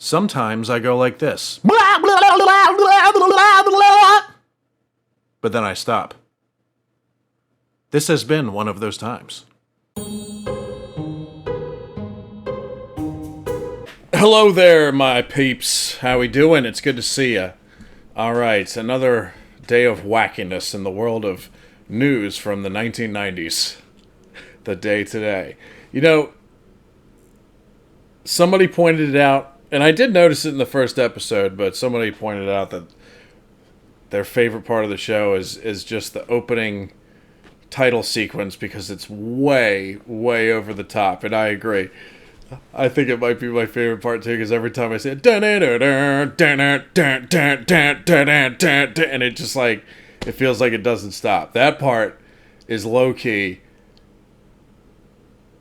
Sometimes I go like this. But then I stop. This has been one of those times. Hello there, my peeps. How we doing? It's good to see you. All right, another day of wackiness in the world of news from the 1990s. The day today. You know, somebody pointed it out, and I did notice it in the first episode, but somebody pointed out that their favorite part of the show is just the opening title sequence because it's way, way over the top, and I agree. I think it might be my favorite part too, because every time I say it, and it just like, it feels like it doesn't stop. That part is low-key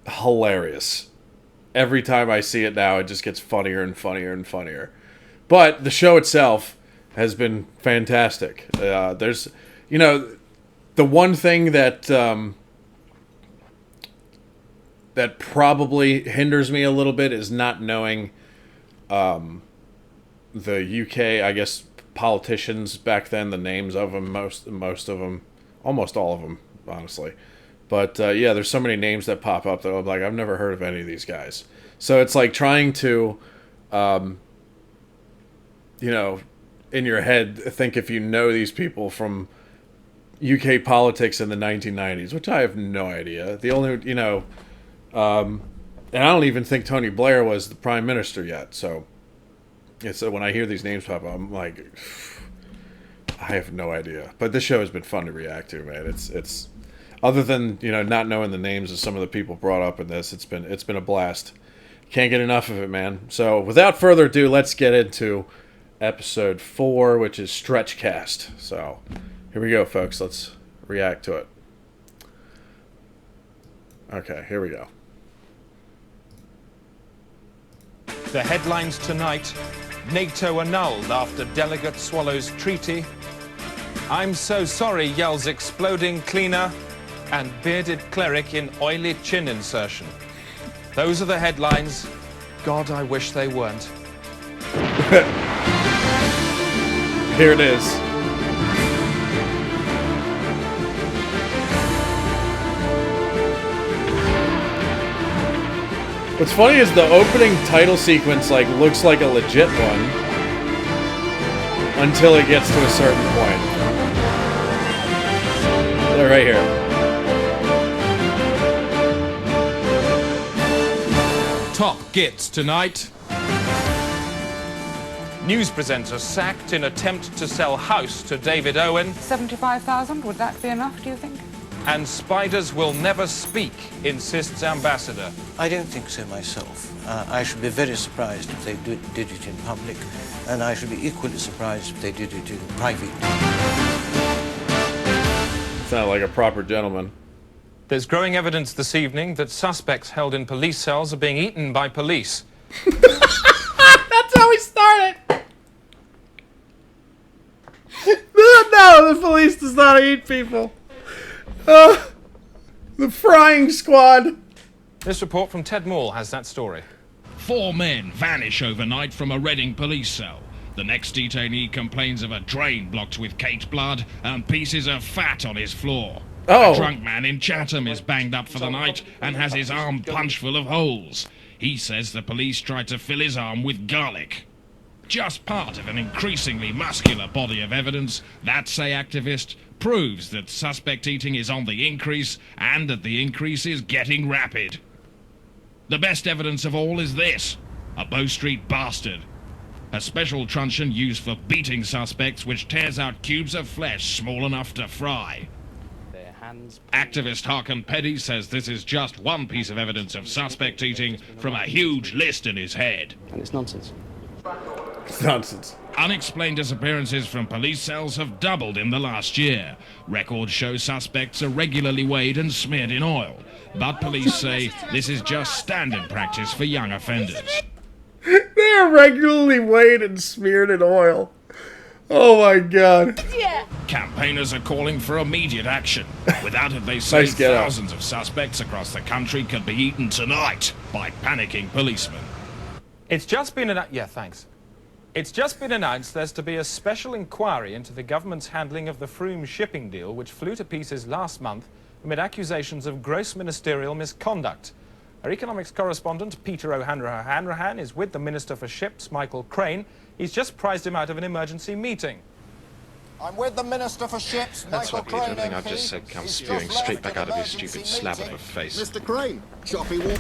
hilarious. Every time I see it now, it just gets funnier and funnier and funnier. But the show itself has been fantastic. There's, you know, the one thing that that probably hinders me a little bit is not knowing the UK, I guess, politicians back then, the names of them, most of them, almost all of them, honestly. But yeah, there's so many names that pop up that I'm like, I've never heard of any of these guys. So it's like trying to, you know, in your head, think if you know these people from UK politics in the 1990s, which I have no idea. The only, you know, and I don't even think Tony Blair was the prime minister yet. So it's when I hear these names pop up, I'm like, I have no idea. But this show has been fun to react to, man. It's other than, you know, not knowing the names of some of the people brought up in this, it's been a blast. Can't get enough of it, man. So without further ado, let's get into episode 4, which is Stretchcast. So here we go, folks. Let's react to it. Okay, here we go. The headlines tonight: NATO annulled after delegate swallows treaty. I'm so sorry, yells exploding cleaner. And bearded cleric in oily chin insertion. Those are the headlines. God, I wish they weren't. Here it is. What's funny is the opening title sequence like looks like a legit one until it gets to a certain point. They're right here. Top gets tonight. News presenter sacked in attempt to sell house to David Owen. 75,000, would that be enough, do you think? And spiders will never speak, insists ambassador. I don't think so myself. I should be very surprised if they did it in public, and I should be equally surprised if they did it in private. Sound like a proper gentleman. There's growing evidence this evening that suspects held in police cells are being eaten by police. That's how we started. No, the police does not eat people. The frying squad. This report from Ted Moore has that story. 4 men vanish overnight from a Reading police cell. The next detainee complains of a drain blocked with caked blood and pieces of fat on his floor. Oh. A drunk man in Chatham is banged up for the night and has his arm punched full of holes. He says the police tried to fill his arm with garlic. Just part of an increasingly muscular body of evidence, that, say activist, proves that suspect eating is on the increase and that the increase is getting rapid. The best evidence of all is this: a Bow Street bastard. A special truncheon used for beating suspects which tears out cubes of flesh small enough to fry. Activist Harkin Petty says this is just one piece of evidence of suspect eating from a huge list in his head. And it's nonsense. It's nonsense. Unexplained disappearances from police cells have doubled in the last year. Records show suspects are regularly weighed and smeared in oil. But police say this is just standard practice for young offenders. They are regularly weighed and smeared in oil. Oh my god. Yeah. Campaigners are calling for immediate action. Without it, they say Nice get out. thousands of suspects across the country could be eaten tonight by panicking policemen. It's just been thanks. It's just been announced there's to be a special inquiry into the government's handling of the Froome shipping deal, which flew to pieces last month amid accusations of gross ministerial misconduct. Our economics correspondent, Peter O'Hanrahan, is with the Minister for Ships, Michael Crane. He's just prized him out of an emergency meeting. I'm with the Minister for Ships, Michael Crane. Everything I've just said comes spewing straight back out of his stupid slab of a face. Mr. Crane, choppy walk.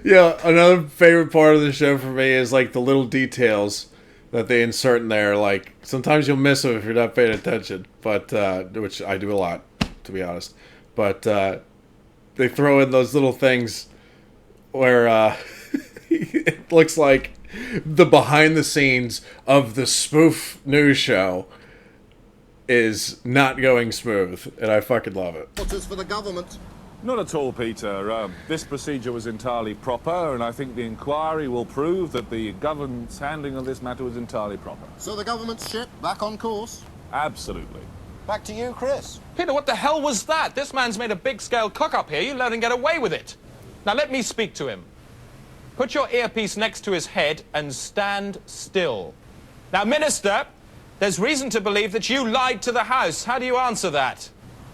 Yeah, another favorite part of the show for me is like the little details that they insert in there. Like sometimes you'll miss them if you're not paying attention, but which I do a lot, to be honest. But they throw in those little things where it looks like the behind the scenes of the spoof news show is not going smooth, and I fucking love it. What is for the government? Not at all, Peter. This procedure was entirely proper, and I think the inquiry will prove that the government's handling of this matter was entirely proper. So the government's ship back on course? Absolutely. Back to you, Chris. Peter, what the hell was that? This man's made a big-scale cock-up here. You let him get away with it. Now let me speak to him. Put your earpiece next to his head and stand still. Now, Minister, there's reason to believe that you lied to the House. How do you answer that?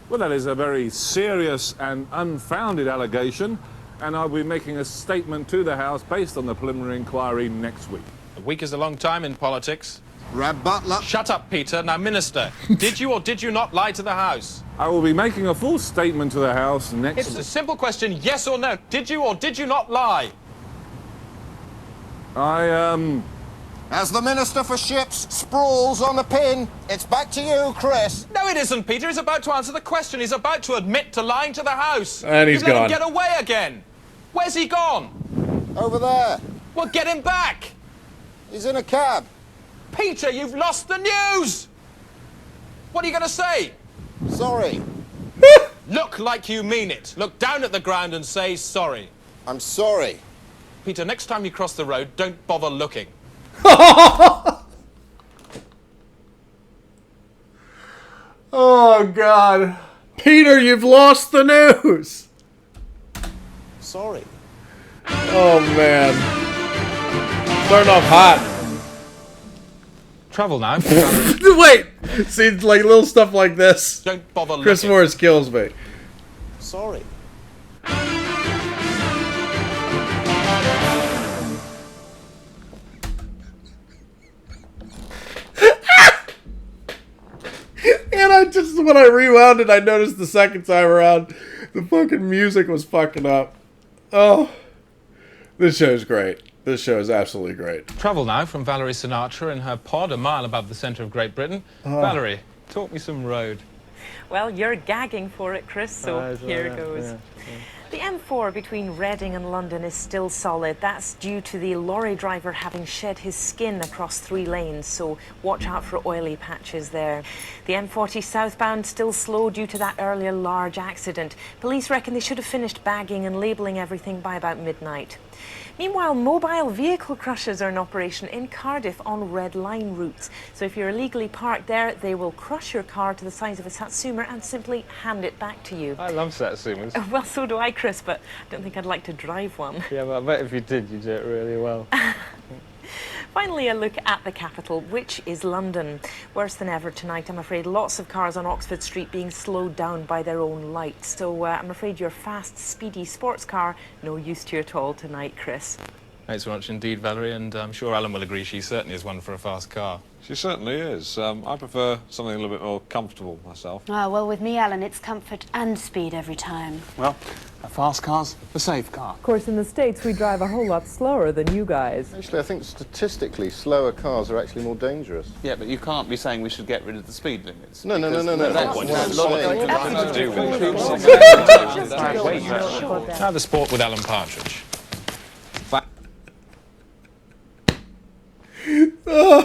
Well, that is a very serious and unfounded allegation, and I'll be making a statement to the House based on the preliminary inquiry next week. A week is a long time in politics. Rab Butler. Shut up, Peter. Now, Minister, did you or did you not lie to the House? I will be making a full statement to the House next It's a simple question, yes or no. Did you or did you not lie? As the Minister for Ships sprawls on the pin, it's back to you, Chris. No, it isn't, Peter. He's about to answer the question. He's about to admit to lying to the House. And he's You've let gone. him get away again. Where's he gone? Over there. Well, get him back. He's in a cab. Peter, you've lost the news. What are you going to say? Sorry. Look like you mean it. Look down at the ground and say sorry. I'm sorry. Peter, next time you cross the road, don't bother looking. Oh, God. Peter, you've lost the news. Sorry. Oh, man. Starting off hot. Travel now. Wait. See, like little stuff like this. Don't bother Chris looking. Morris kills me. Sorry. And I just, when I rewound it, I noticed the second time around, the fucking music was fucking up. Oh, this show's great. This show is absolutely great. Travel now from Valerie Sinatra in her pod a mile above the centre of Great Britain. Valerie, talk me some road. Well, you're gagging for it, Chris, so here goes. Yeah. The M4 between Reading and London is still solid. That's due to the lorry driver having shed his skin across 3 lanes, so watch out for oily patches there. The M40 southbound still slow due to that earlier large accident. Police reckon they should have finished bagging and labelling everything by about midnight. Meanwhile, mobile vehicle crushers are in operation in Cardiff on red line routes. So if you're illegally parked there, they will crush your car to the size of a Satsuma and simply hand it back to you. I love Satsumas. Well, so do I, Chris, but I don't think I'd like to drive one. Yeah, but I bet if you did, you'd do it really well. Finally, a look at the capital, which is London. Worse than ever tonight, I'm afraid. Lots of cars on Oxford Street being slowed down by their own lights. So I'm afraid your fast, speedy sports car, no use to you at all tonight, Chris. Thanks very much indeed, Valerie, and I'm sure Alan will agree she certainly is one for a fast car. She certainly is. I prefer something a little bit more comfortable myself. Ah, well, with me, Alan, it's comfort and speed every time. Well, a fast car's a safe car. Of course, in the States, we drive a whole lot slower than you guys. Actually, I think statistically, slower cars are actually more dangerous. Yeah, but you can't be saying we should get rid of the speed limits. No. That's What I'm saying. Nothing to do with Now the sport with Alan Partridge.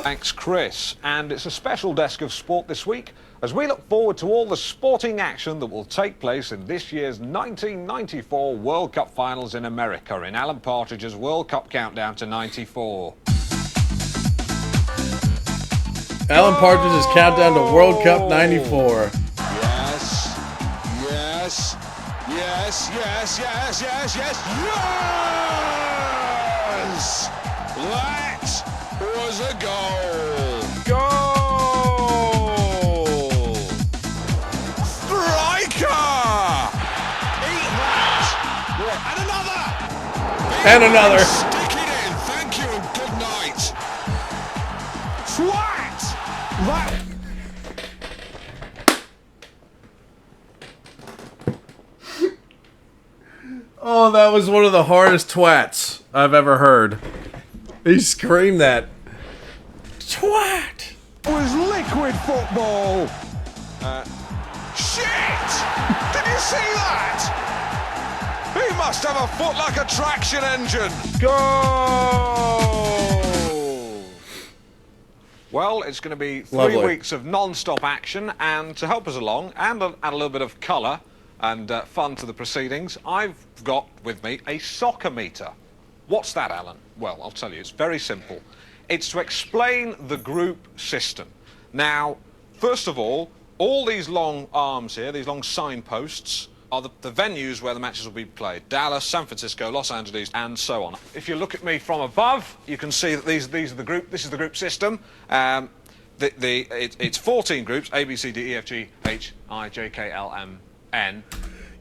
Thanks, Chris. And it's a special desk of sport this week as we look forward to all the sporting action that will take place in this year's 1994 World Cup finals in America in Alan Partridge's World Cup Countdown to 94. Alan Partridge's countdown to World Cup '94. Yes. yes, yes, yes, yes, yes, yes! That was a goal. Goal! Striker! Eat that! And another! And another. Stick it in. Thank you and good night. Swat! That... Oh, that was one of the hardest twats I've ever heard. He screamed that. Twat! It was liquid football. Shit! Did you see that? He must have a foot like a traction engine. Go! Well, it's going to be 3 Lovely. weeks of non-stop action, and to help us along and add a little bit of colour and fun to the proceedings, I've got with me a soccer meter. What's that, Alan? Well, I'll tell you, it's very simple. It's to explain the group system. Now, first of all these long arms here, these long signposts, are the venues where the matches will be played. Dallas, San Francisco, Los Angeles, and so on. If you look at me from above, you can see that these are the group. This is the group system. It's 14 groups: A, B, C, D, E, F, G, H, I, J, K, L, M, N.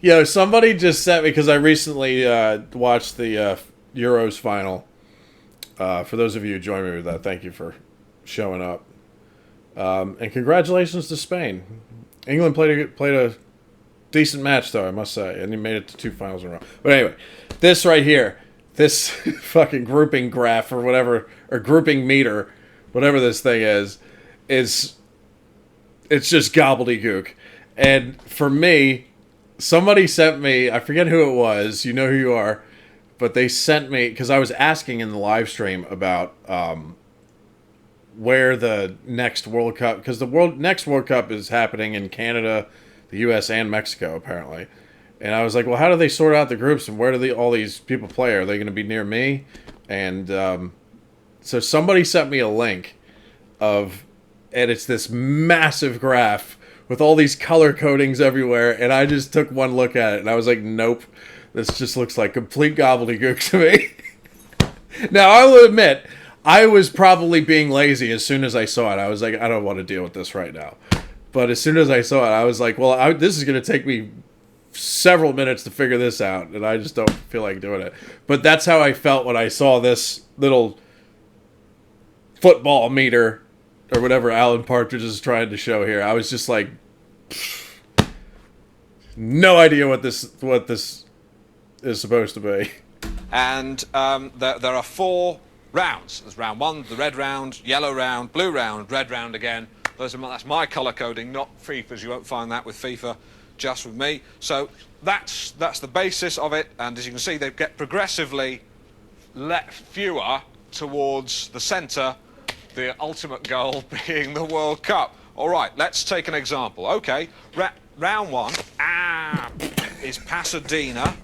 Yo, somebody just sent me, because I recently watched the Euros final. For those of you who joined me with that, thank you for showing up. And congratulations to Spain. England played a decent match, though, I must say, and he made it to 2 finals in a row. But anyway, this right here, this fucking grouping graph or whatever, or grouping meter, whatever this thing is it's just gobbledygook. And for me, somebody sent me, I forget who it was, you know who you are, but they sent me, because I was asking in the live stream about where the next World Cup, because the next World Cup is happening in Canada, the U.S., and Mexico, apparently. And I was like, well, how do they sort out the groups, and where do all these people play? Are they going to be near me? And so somebody sent me a link and it's this massive graph with all these color codings everywhere, and I just took one look at it, and I was like, nope, this just looks like complete gobbledygook to me. Now, I will admit, I was probably being lazy as soon as I saw it. I was like, I don't want to deal with this right now. But as soon as I saw it, I was like, well, this is going to take me several minutes to figure this out, and I just don't feel like doing it. But that's how I felt when I saw this little football meter, or whatever Alan Partridge is trying to show here. I was just like, no idea what this is supposed to be. And there are 4 rounds. There's round 1, the red round, yellow round, blue round, red round again. That's my colour coding, not FIFA's. You won't find that with FIFA, just with me. So that's the basis of it. And as you can see, they get progressively fewer towards the centre, the ultimate goal being the World Cup. All right, let's take an example. Okay, round 1 is Pasadena.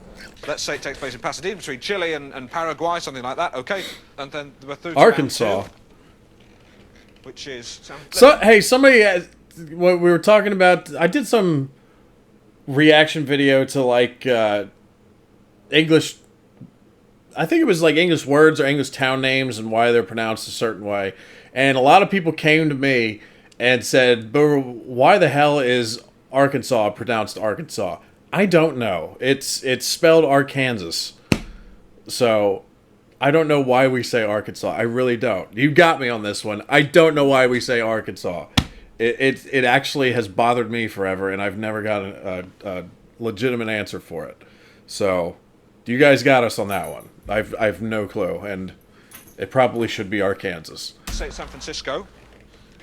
Let's say it takes place in Pasadena, between Chile and Paraguay, something like that. Okay, and then we're through to Arkansas. round 2, which is... Hey, somebody, what we were talking about, I did some reaction video to, like, English... I think it was like English words or English town names and why they're pronounced a certain way. And a lot of people came to me and said, but why the hell is Arkansas pronounced Arkansas? I don't know. It's spelled Arkansas. So I don't know why we say Arkansas. I really don't. You got me on this one. I don't know why we say Arkansas. It actually has bothered me forever, and I've never got a legitimate answer for it. So you guys got us on that one. I've no clue, and it probably should be Arkansas. Say San Francisco.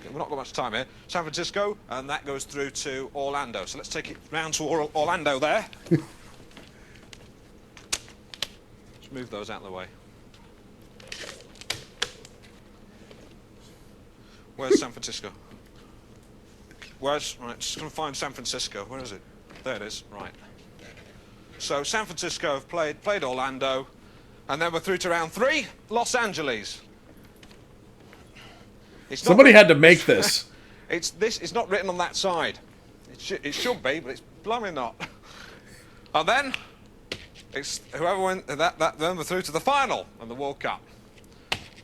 We've not got much time here. San Francisco, and that goes through to Orlando. So let's take it round to Orlando there. Just move those out of the way. Where's San Francisco? Right, just going to find San Francisco. Where is it? There it is. Right. So San Francisco have played Orlando, and then we're through to round 3, Los Angeles. Somebody had to make this. It's not written on that side. It should be, but it's blooming not. And then It's whoever went that them are through to the final of the World Cup.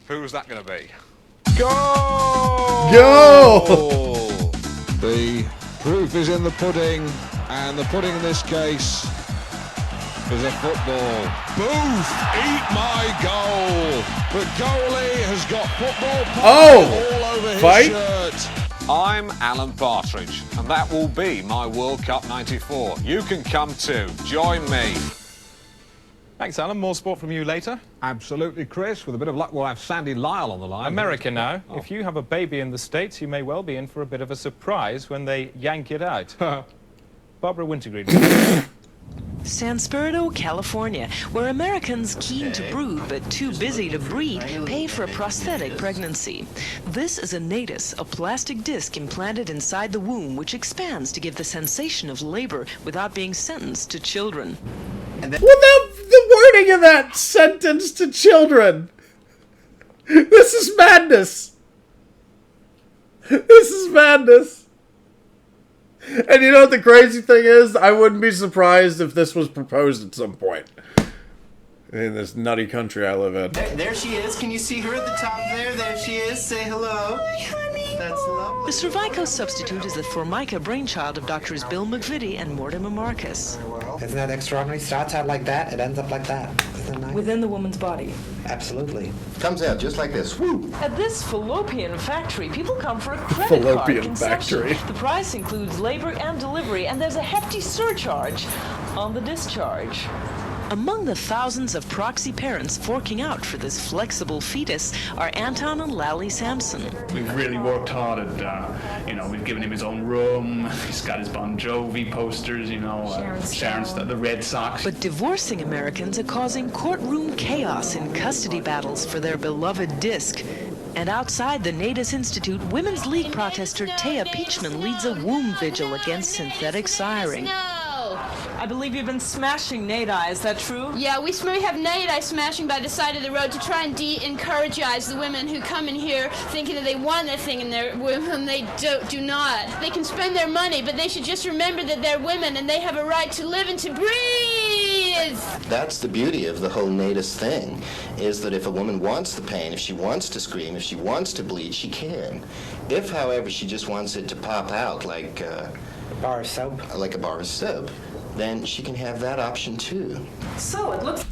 Who's that going to be? Go! Go! The proof is in the pudding, and the pudding in this case is a football. Booth, eat my goal. The goalie has got football all over his shirt. I'm Alan Partridge, and that will be my World Cup 94. You can come too. Join me. Thanks, Alan. More sport from you later. Absolutely, Chris. With a bit of luck, we'll have Sandy Lyle on the line. America now. Oh. If you have a baby in the States, you may well be in for a bit of a surprise when they yank it out. Barbara Wintergreen. San Spirito, California, where Americans keen to brood but too busy to breed pay for a prosthetic pregnancy. This is a natus, a plastic disc implanted inside the womb which expands to give the sensation of labor without being sentenced to children. Well, the wording of that sentence to children. This is madness. This is madness. And you know what the crazy thing is? I wouldn't be surprised if this was proposed at some point. In this nutty country I live in. There she is. Can you see her at the top there? There she is. Say hello. Hi, honey. That's lovely. The cervical substitute is the Formica brainchild of doctors Bill McVitie and Mortimer Marcus. Isn't that extraordinary? Starts out like that, it ends up like that. Isn't that nice? Within the woman's body. Absolutely. Comes out just like this. Woo! At this fallopian factory, people come for a credit card consumption. The price includes labor and delivery, and there's a hefty surcharge on the discharge. Among the thousands of proxy parents forking out for this flexible fetus are Anton and Lally Sampson. We've really worked hard at, we've given him his own room, he's got his Bon Jovi posters, Sharon's the Red Sox. But divorcing Americans are causing courtroom chaos in custody battles for their beloved disc. And outside the Natus Institute, Women's League protester Taya Peachman leads a womb vigil against synthetic siring. I believe you've been smashing Nate-Eye, is that true? Yeah, we have Nate-Eye smashing by the side of the road to try and de-encourageize the women who come in here thinking that they want a thing and they're women, they do not. They can spend their money, but they should just remember that they're women and they have a right to live and to breathe! That's the beauty of the whole natus thing, is that if a woman wants the pain, if she wants to scream, if she wants to bleed, she can. If, however, she just wants it to pop out like a bar of soap. Like a bar of soap, then she can have that option too. So it looks...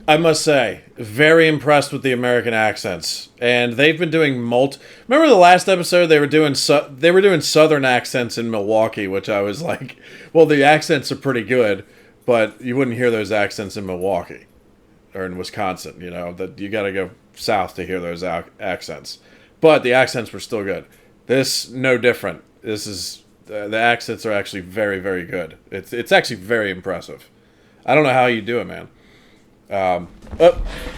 I must say, very impressed with the American accents. And they've been doing Remember the last episode they were doing southern accents in Milwaukee, which I was like, well, the accents are pretty good, but you wouldn't hear those accents in Milwaukee or in Wisconsin, that you got to go south to hear those accents. But the accents were still good. This no different. This is the accents are actually very, very good. It's actually very impressive. I don't know how you do it, man.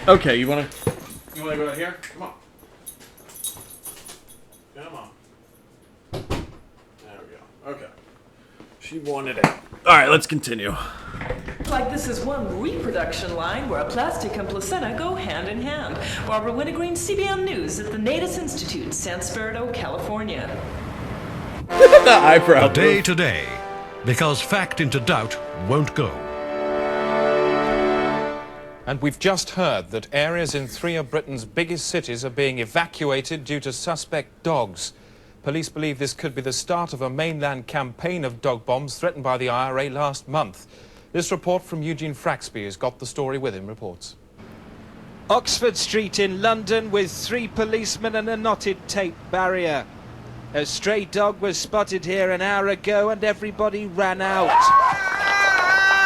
Okay, you wanna go out here? Come on. Come on. There we go. Okay. She wanted it. All right, let's continue. Like this is one reproduction line where a plastic and placenta go hand in hand. Barbara Wintergreen, CBN News at the Natus Institute, San Spirito, California. The eyebrow. The day today, because fact into doubt won't go. And we've just heard that areas in 3 of Britain's biggest cities are being evacuated due to suspect dogs. Police believe this could be the start of a mainland campaign of dog bombs threatened by the IRA last month. This report from Eugene Fraxby has got the story with him, reports. Oxford Street in London with 3 policemen and a knotted tape barrier. A stray dog was spotted here an hour ago and everybody ran out.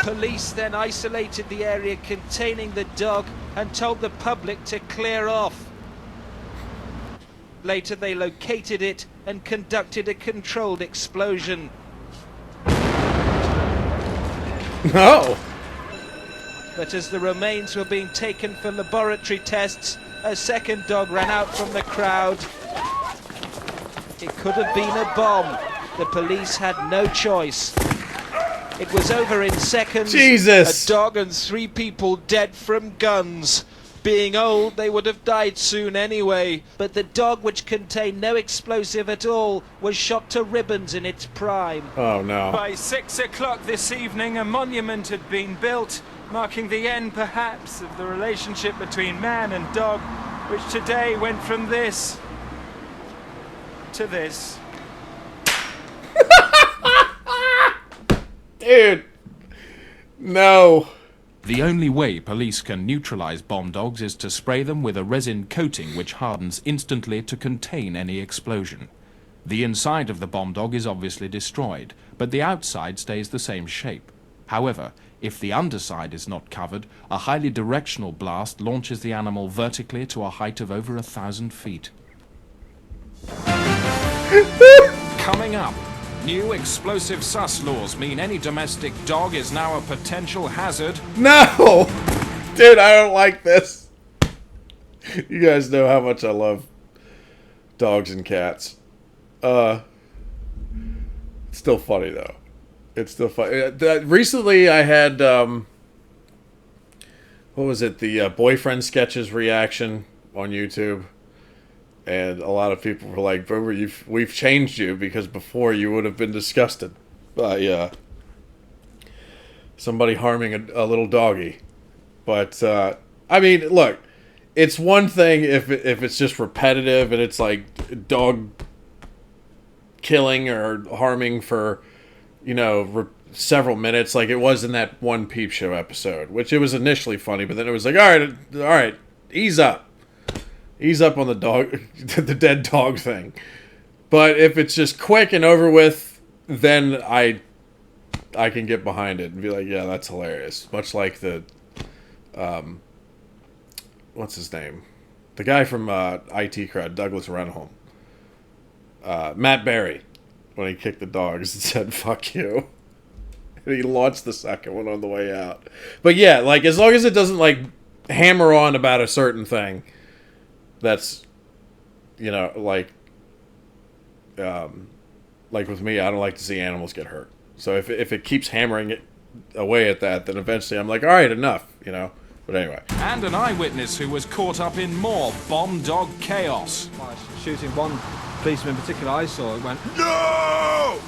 Police then isolated the area containing the dog and told the public to clear off. Later they located it and conducted a controlled explosion. No! But as the remains were being taken for laboratory tests, a second dog ran out from the crowd. It could have been a bomb. The police had no choice. It was over in seconds. Jesus! A dog and 3 people dead from guns. Being old, they would have died soon anyway. But the dog, which contained no explosive at all, was shot to ribbons in its prime. Oh, no. By 6 o'clock this evening, a monument had been built marking the end, perhaps, of the relationship between man and dog, which today went from this to this. Dude, no. The only way police can neutralize bomb dogs is to spray them with a resin coating which hardens instantly to contain any explosion. The inside of the bomb dog is obviously destroyed, but the outside stays the same shape. However, if the underside is not covered, a highly directional blast launches the animal vertically to a height of over 1,000 feet. Coming up, new explosive sus laws mean any domestic dog is now a potential hazard. No! Dude, I don't like this. You guys know how much I love dogs and cats. It's still funny, though. It's still funny. Recently, I had, what was it? The boyfriend sketches reaction on YouTube. And a lot of people were like, "Boomer, we've changed you because before you would have been disgusted by somebody harming a little doggy." But I mean, look, it's one thing if it's just repetitive and it's like dog killing or harming for, you know, several minutes, like it was in that one Peep Show episode, which it was initially funny, but then it was like, all right, ease up. Ease up on the dog, the dead dog thing. But if it's just quick and over with, then I can get behind it and be like, yeah, that's hilarious. Much like the, what's his name? The guy from IT Crowd, Douglas Renholm. Matt Berry, when he kicked the dogs and said, "Fuck you." And he launched the second one on the way out. But yeah, like, as long as it doesn't, like, hammer on about a certain thing, that's, you know, like with me, I don't like to see animals get hurt. So if it keeps hammering it away at that, then eventually I'm like, all right, enough, you know. But anyway. And an eyewitness who was caught up in more bomb dog chaos. Shooting one policeman in particular I saw, it went, "No!"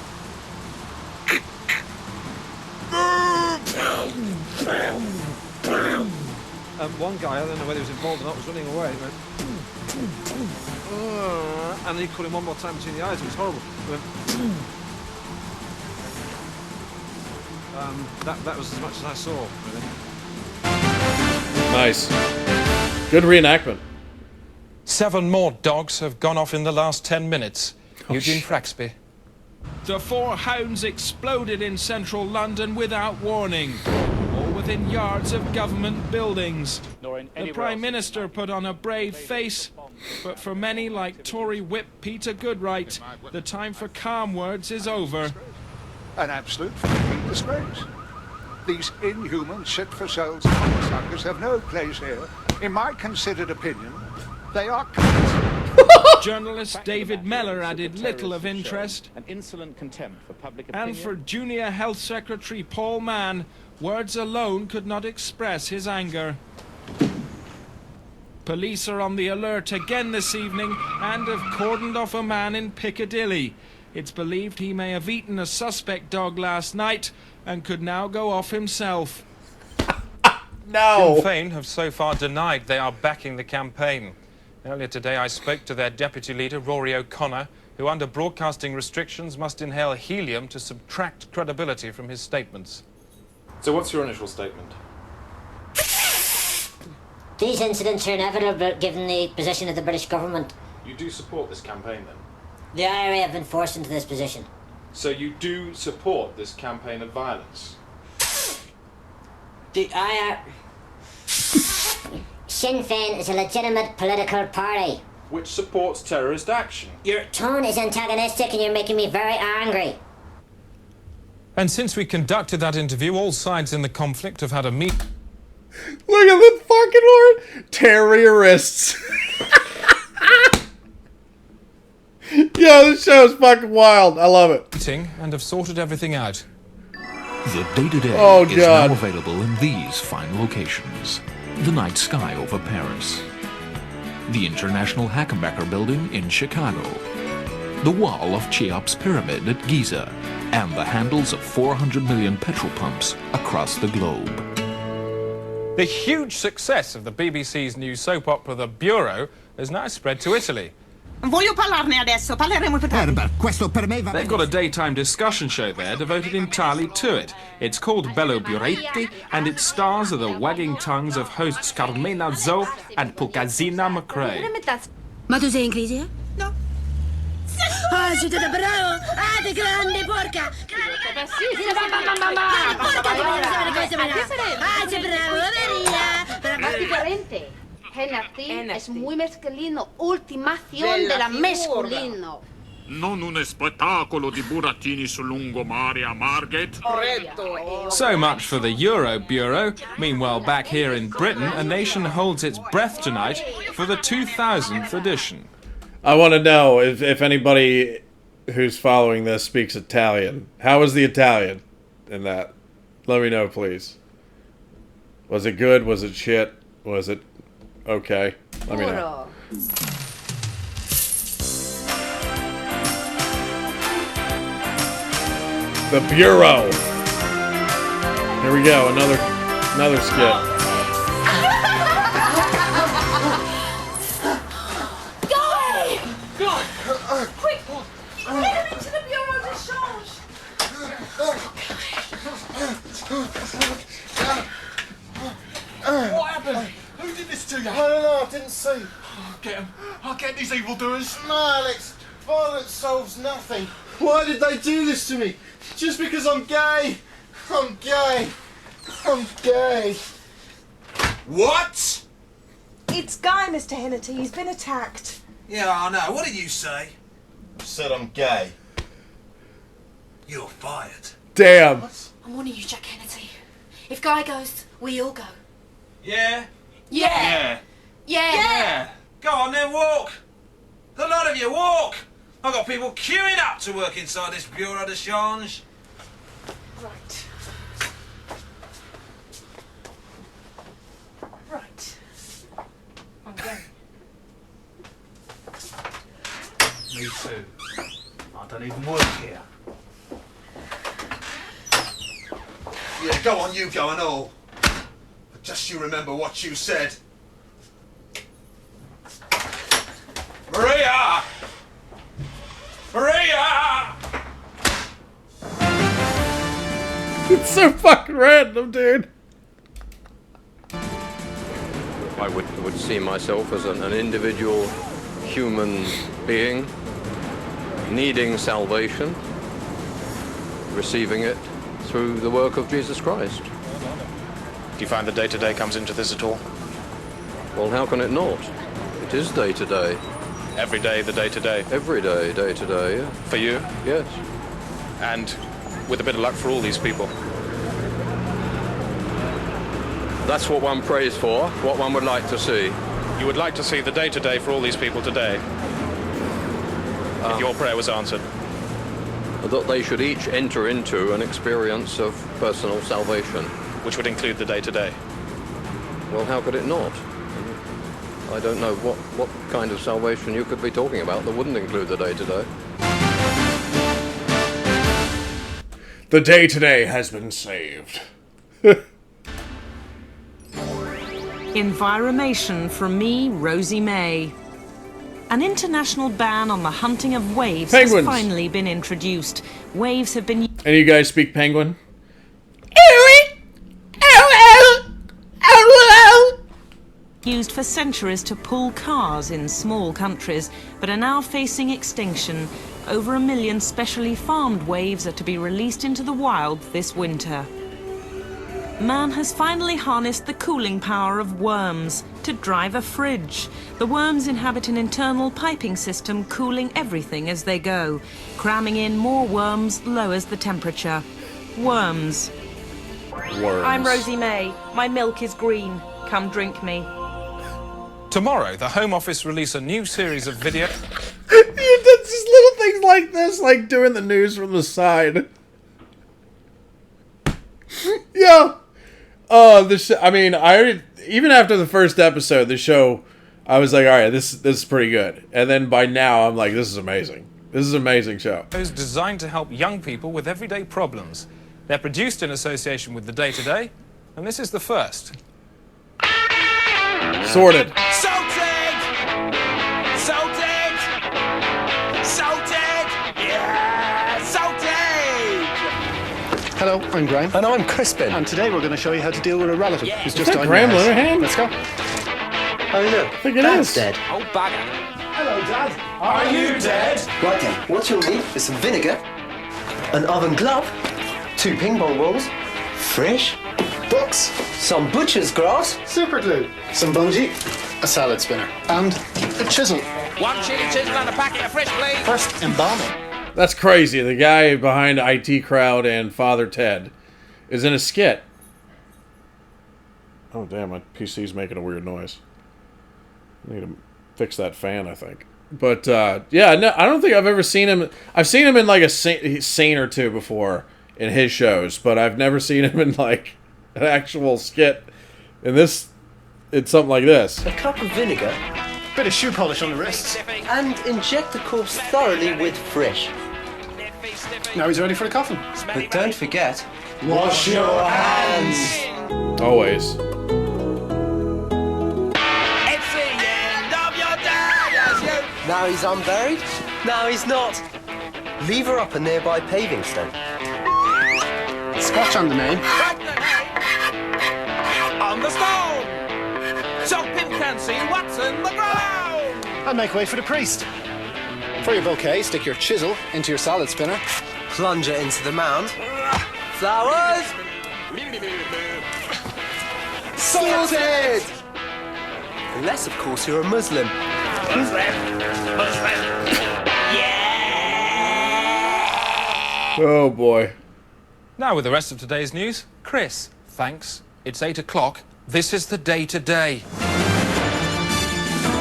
One guy, I don't know whether he was involved or not, was running away. He went, and he caught him one more time between the eyes. It was horrible. He went, that was as much as I saw, really. Nice. Good reenactment. 7 more dogs have gone off in the last 10 minutes. Eugene Fraxby. The 4 hounds exploded in central London without warning, all within yards of government buildings. The Prime Minister put on a brave face, but for many, like Tory whip Peter Goodright, the time for calm words is over. An absolute fucking disgrace. These inhuman sit-for-sales cocksuckers have no place here. In my considered opinion, they are Journalist David Mellor added little of interest. An insolent contempt for public opinion. And for Junior Health Secretary Paul Mann, words alone could not express his anger. Police are on the alert again this evening and have cordoned off a man in Piccadilly. It's believed he may have eaten a suspect dog last night and could now go off himself. No! Sinn Féin have so far denied they are backing the campaign. Earlier today I spoke to their deputy leader, Rory O'Connor, who under broadcasting restrictions must inhale helium to subtract credibility from his statements. So what's your initial statement? These incidents are inevitable given the position of the British government. You do support this campaign then? The IRA have been forced into this position. So you do support this campaign of violence? The IRA... Sinn Féin is a legitimate political party. Which supports terrorist action. Your tone is antagonistic and you're making me very angry. And since we conducted that interview, all sides in the conflict have had a meet. Look at the fucking word! Terrorists. Yo, this show is fucking wild. I love it. And have sorted everything out. The Day-Today is now available in these fine locations. The night sky over Paris. The International Hackenbecker Building in Chicago. The wall of Cheops Pyramid at Giza. And the handles of 400 million petrol pumps across the globe. The huge success of the BBC's new soap opera The Bureau has now spread to Italy. Voglio parlarne adesso, parleremo più tardi. Questo per me va They've got a daytime discussion show there devoted entirely to it. It's called Bello Buretti, and its stars are the wagging tongues of hosts Carmena Zo and Pucasina McRae. Ma tu sei in crisi, eh? No. Ah, siete da bravo! Ah, te grande porca! Ah, sei bravo, diferente. Hennerty es muy masculino, ultimación de la masculino. Non un spettacolo di burattini sul lungomare a Margate. So much for the Euro Bureau. Meanwhile, back here in Britain, a nation holds its breath tonight for the 2000th edition. I want to know if anybody who's following this speaks Italian. How was the Italian in that? Let me know, please. Was it good? Was it shit? Was it okay? Let me know. The Bureau. Here we go. Another skit. Quick! Get him into the bureau de change! What happened? Who did this to you? I don't know, I didn't see. I'll get him. I'll get these evildoers. No, Alex, violence solves nothing. Why did they do this to me? Just because I'm gay. I'm gay. I'm gay. What? It's Guy, Mr. Hennity. He's been attacked. Yeah, I know. What did you say? Said I'm gay. You're fired. Damn. I'm warning you, Jack Hennity. If Guy goes, we all go. Yeah? Yeah. Yeah. Go on then, walk. The lot of you, walk. I've got people queuing up to work inside this Bureau de Change. Right. Right. I'm going. Me too. I don't even work here. Yeah, go on, you go and all. But just you remember what you said. Maria! Maria! It's so fucking random, dude. I would see myself as an individual human being needing salvation, receiving it through the work of Jesus Christ. Do you find the day-to-day comes into this at all? Well, how can it not? It is day-to-day. Every day, the day-to-day? Every day, day-to-day, yeah. For you? Yes. And with a bit of luck for all these people? That's what one prays for, what one would like to see. You would like to see the day-to-day for all these people today? If your prayer was answered? That they should each enter into an experience of personal salvation. Which would include the day-to-day? Well, how could it not? I don't know what kind of salvation you could be talking about that wouldn't include the day-to-day. The day-to-day has been saved. Environmation from me, Rosie May. An international ban on the hunting of waves Penguins. has finally been introduced. Waves have been... Any of you guys speak Penguin? used for centuries to pull cars in small countries, but are now facing extinction. Over 1 million specially farmed waves are to be released into the wild this winter. Man has finally harnessed the cooling power of worms to drive a fridge. The worms inhabit an internal piping system cooling everything as they go. Cramming in more worms lowers the temperature. Worms. I'm Rosie May. My milk is green. Come drink me. Tomorrow, the Home Office release a new series of video... It's just little things like this, like doing the news from the side. Yeah. I mean, even after the first episode, the show, I was like, all right, this is pretty good. And then by now, I'm like, this is amazing. This is an amazing show. ...is designed to help young people with everyday problems. They're produced in association with The Day Today, and this is the first. Sorted. Salted! Salted! Salted! Yeah! Salted! Hello, I'm Graham. And I'm Crispin. And today we're going to show you how to deal with a relative who's just Is that died. Graham Linehan? Let's go. Oh, look. I think it Dad's is. dead. Oh, bugger. Hello, Dad. Are you dead? Right then, what you'll need is some vinegar, an oven glove, 2 ping pong balls, fresh, Books, some butcher's grass, super glue, some bungee, a salad spinner, and a chisel. 1 chili chisel and a packet of fresh, please. First, embalming. That's crazy. The guy behind IT Crowd and Father Ted is in a skit. Oh, damn, my PC's making a weird noise. I need to fix that fan, I think. But, yeah, no, I don't think I've ever seen him. I've seen him in, like, a scene or two before in his shows, but I've never seen him in, like, an actual skit. In this, it's something like this. a cup of vinegar, Bit of shoe polish on the wrists. and inject the corpse thoroughly with fresh. Now he's ready for the coffin. But don't forget, Wash your hands. Always. It's the end of your day as you... now he's unburied, now he's not. Leave her up a nearby paving stone. Scratch on the name. Write the name on the stone. So Pim can see what's in the ground. And make way for the priest. For your bouquet, stick your chisel into your salad spinner. Plunge it into the mound. Flowers! Sorted! Unless, of course, you're a Muslim. Oh, boy. Now with the rest of today's news, Chris, thanks. It's 8 o'clock. This is the day today.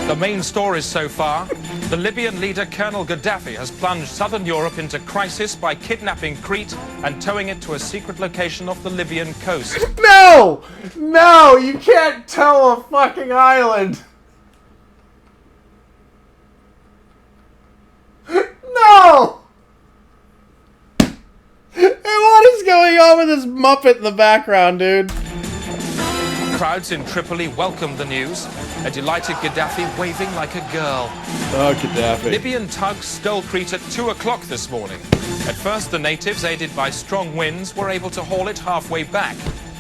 The main stories so far. The Libyan leader Colonel Gaddafi has plunged southern Europe into crisis by kidnapping Crete and towing it to a secret location off the Libyan coast. No! No! You can't tow a fucking island! No! What is going on with this Muppet in the background, dude? Crowds in Tripoli welcomed the news. A delighted Gaddafi waving like a girl. Oh, Gaddafi. Libyan tugs stole Crete at 2 o'clock this morning. At first, the natives, aided by strong winds, were able to haul it halfway back.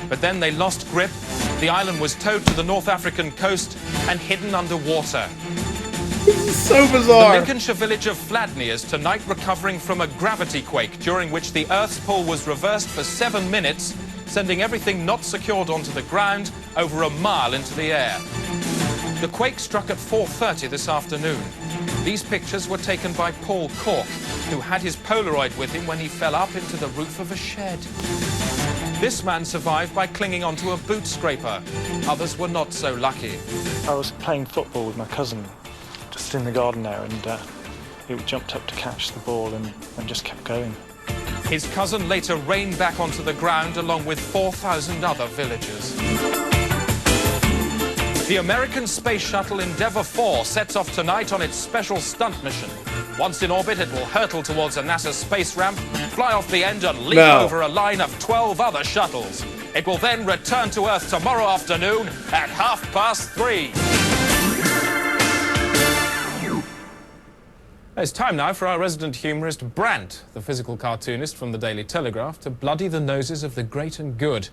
But then they lost grip. The island was towed to the North African coast and hidden underwater. This is so bizarre. The Lincolnshire village of Fladney is tonight recovering from a gravity quake during which the Earth's pull was reversed for 7 minutes, sending everything not secured onto the ground over a mile into the air. The quake struck at 4:30 this afternoon. These pictures were taken by Paul Cork, who had his Polaroid with him when he fell up into the roof of a shed. This man survived by clinging onto a boot scraper. Others were not so lucky. I was playing football with my cousin just in the garden there, and he jumped up to catch the ball and just kept going. His cousin later rained back onto the ground along with 4,000 other villagers. The American space shuttle Endeavour 4 sets off tonight on its special stunt mission. Once in orbit, it will hurtle towards a NASA space ramp, fly off the end and leap over a line of 12 other shuttles. It will then return to Earth tomorrow afternoon at 3:30. It's time now for our resident humorist Brant, the physical cartoonist from the Daily Telegraph, to bloody the noses of the great and good.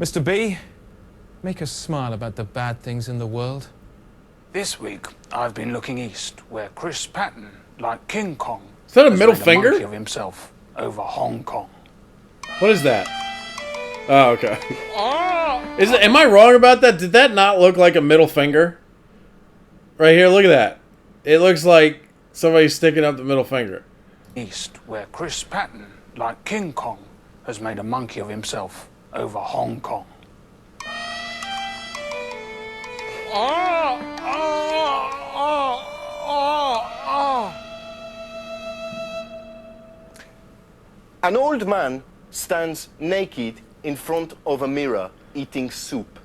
Mr. B, make us smile about the bad things in the world. This week, I've been looking east, where Chris Patton, like King Kong, is that a has middle made a finger? monkey of himself over Hong Kong. What is that? Oh, okay. Is it? Am I wrong about that? Did that not look like a middle finger? Right here, look at that. It looks like somebody's sticking up the middle finger. East, where Chris Patton, like King Kong, has made a monkey of himself over Hong Kong. An old man stands naked in front of a mirror eating soup.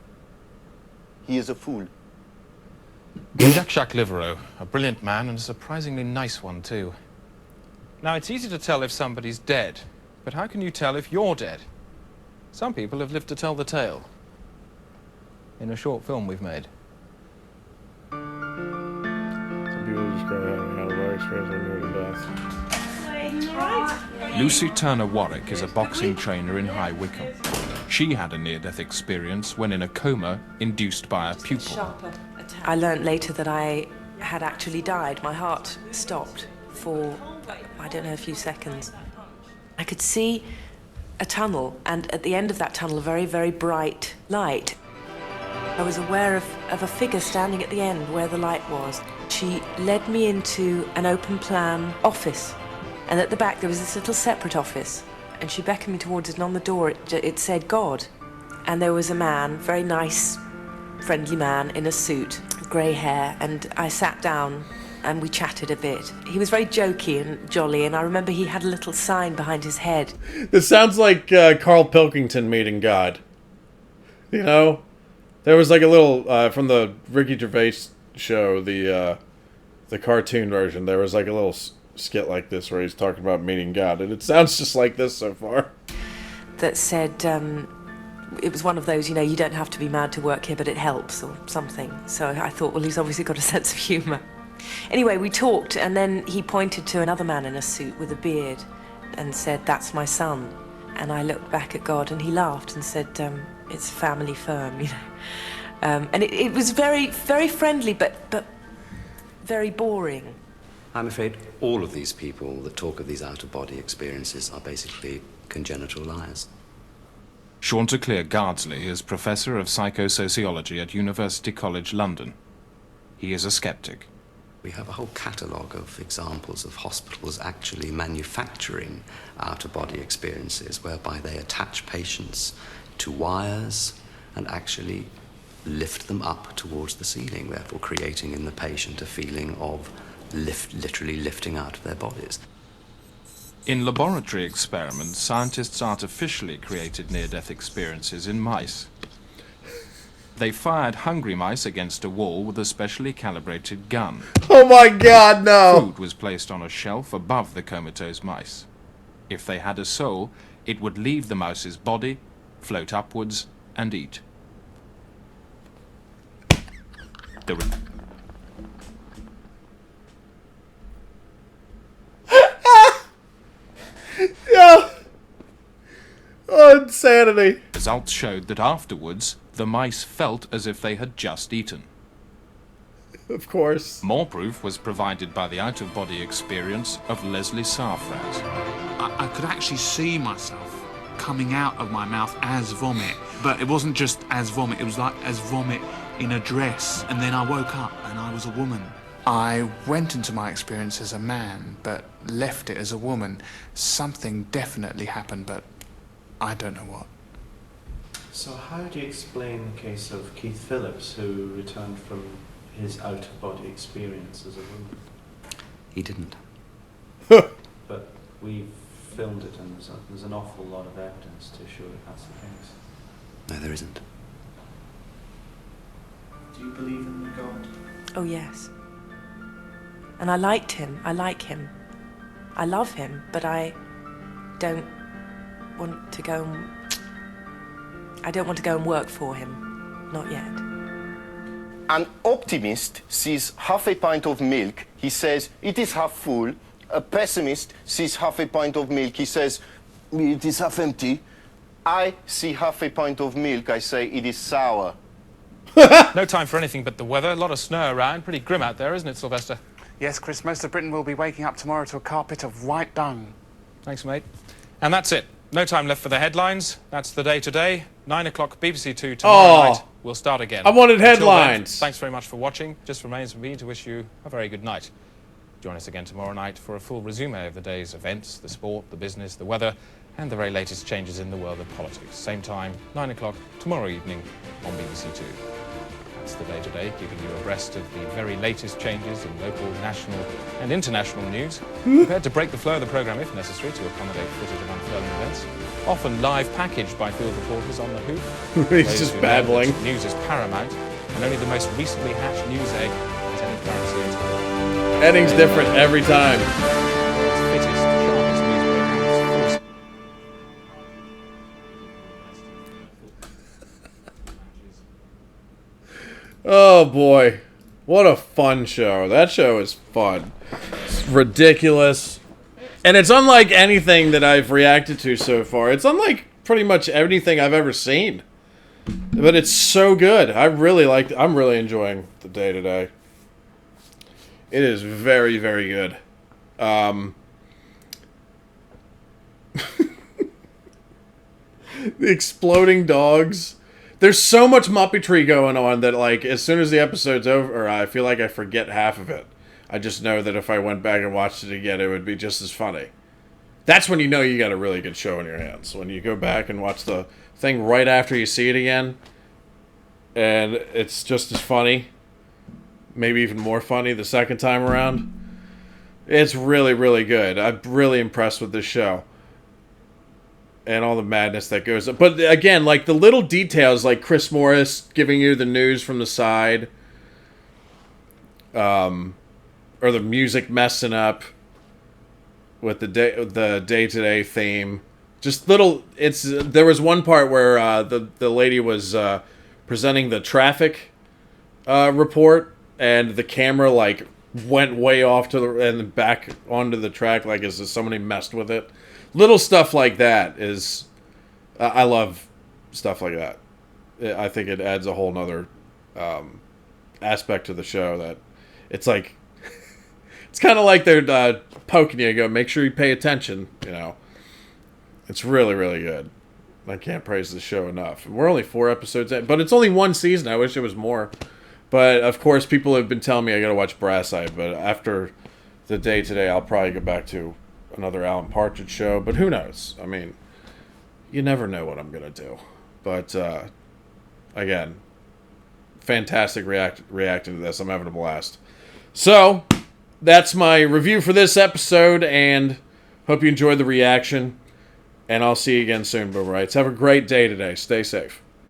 He is a fool. Jacques Livereau, a brilliant man and a surprisingly nice one too. Now, it's easy to tell if somebody's dead, but how can you tell if you're dead? Some people have lived to tell the tale. In a short film we've made. Lucy Turner Warwick is a boxing trainer in High Wycombe. She had a near-death experience when in a coma induced by a pupil. I learnt later that I had actually died. My heart stopped for, I don't know, a few seconds. I could see a tunnel, and at the end of that tunnel, a very, very bright light. I was aware of a figure standing at the end where the light was. She led me into an open plan office, and at the back there was this little separate office, and she beckoned me towards it, and on the door it said God. And there was a man, very nice, friendly man in a suit, grey hair, and I sat down and we chatted a bit. He was very jokey and jolly, and I remember he had a little sign behind his head. This sounds like Carl Pilkington meeting God. You know? There was like a little, from the Ricky Gervais show, the cartoon version, there was like a little skit like this where he's talking about meeting God, and it sounds just like this so far. That said, it was one of those, you know, you don't have to be mad to work here, but it helps, or something. So I thought, well, he's obviously got a sense of humour. Anyway, we talked, and then he pointed to another man in a suit with a beard and said, "That's my son." And I looked back at God, and he laughed and said, "It's a family firm," you know. And it was very, very friendly, but very boring. I'm afraid all of these people that talk of these out-of-body experiences are basically congenital liars. Chanticleer Gardsley is Professor of Psychosociology at University College London. He is a skeptic. We have a whole catalogue of examples of hospitals actually manufacturing out-of-body experiences whereby they attach patients to wires and actually lift them up towards the ceiling, therefore creating in the patient a feeling of literally lifting out of their bodies. In laboratory experiments, scientists artificially created near-death experiences in mice. They fired hungry mice against a wall with a specially calibrated gun. Oh my God, no! Food was placed on a shelf above the comatose mice. If they had a soul, it would leave the mouse's body, float upwards, and eat. Yeah. Oh, insanity. Results showed that afterwards, the mice felt as if they had just eaten. Of course. More proof was provided by the out-of-body experience of Leslie Safraz. I could actually see myself coming out of my mouth as vomit, but it wasn't just as vomit, it was like as vomit in a dress. And then I woke up and I was a woman. I went into my experience as a man, but left it as a woman. Something definitely happened, but I don't know what. So how do you explain the case of Keith Phillips, who returned from his out-of-body experience as a woman? He didn't. But we've filmed it, and there's an awful lot of evidence to show that that's the case. No, there isn't. Do you believe in God? Oh, yes. And I liked him. I like him. I love him, but I don't want to go and... I don't want to go and work for him. Not yet. An optimist sees half a pint of milk, he says, it is half full. A pessimist sees half a pint of milk, he says, it is half empty. I see half a pint of milk, I say, it is sour. No time for anything but the weather. A lot of snow around. Pretty grim out there, isn't it, Sylvester? Yes, Chris, most of Britain will be waking up tomorrow to a carpet of white dung. Thanks, mate. And that's it. No time left for the headlines. That's the day today. 9 o'clock BBC 2 tomorrow night. We'll start again. I wanted Until headlines. Then, thanks very much for watching. Just remains for me to wish you a very good night. Join us again tomorrow night for a full resume of the day's events, the sport, the business, the weather, and the very latest changes in the world of politics. Same time, 9 o'clock tomorrow evening on BBC 2. That's the day today, keeping you abreast of the very latest changes in local, national, and international news. Prepared to break the flow of the programme if necessary to accommodate footage of unfurling events. Often live packaged by field reporters on the hoof. He's just babbling. News is paramount, and only the most recently hatched news egg has any currency at all. Ending's different every time. Oh boy. What a fun show. That show is fun. It's ridiculous. And it's unlike anything that I've reacted to so far. It's unlike pretty much anything I've ever seen. But it's so good. I'm really enjoying The Day Today. It is very, very good. The exploding dogs. There's so much Muppetry going on that, like, as soon as the episode's over, I feel like I forget half of it. I just know that if I went back and watched it again, it would be just as funny. That's when you know you got a really good show in your hands. When you go back and watch the thing right after you see it again, and it's just as funny, maybe even more funny the second time around. It's really, really good. I'm really impressed with this show. And all the madness that goes up. But again, like the little details, like Chris Morris giving you the news from the side. Or the music messing up with the day-to-day theme. Just little, there was one part where the lady was presenting the traffic report, and the camera like went way off and back onto the track, like as if somebody messed with it. Little stuff like that is, I love stuff like that. I think it adds a whole nother aspect to the show that it's like, it's kind of like they're poking you, go, make sure you pay attention, you know. It's really, really good. I can't praise the show enough. We're only 4 episodes in, but it's only 1 season. I wish it was more. But, of course, people have been telling me I gotta watch Brass Eye, but after The Day Today, I'll probably go back to another Alan Partridge show, but who knows? I mean, you never know what I'm gonna do. But, again, fantastic reacting to this. I'm having a blast. So, that's my review for this episode, and hope you enjoyed the reaction. And I'll see you again soon, Boomerites. Have a great day today. Stay safe.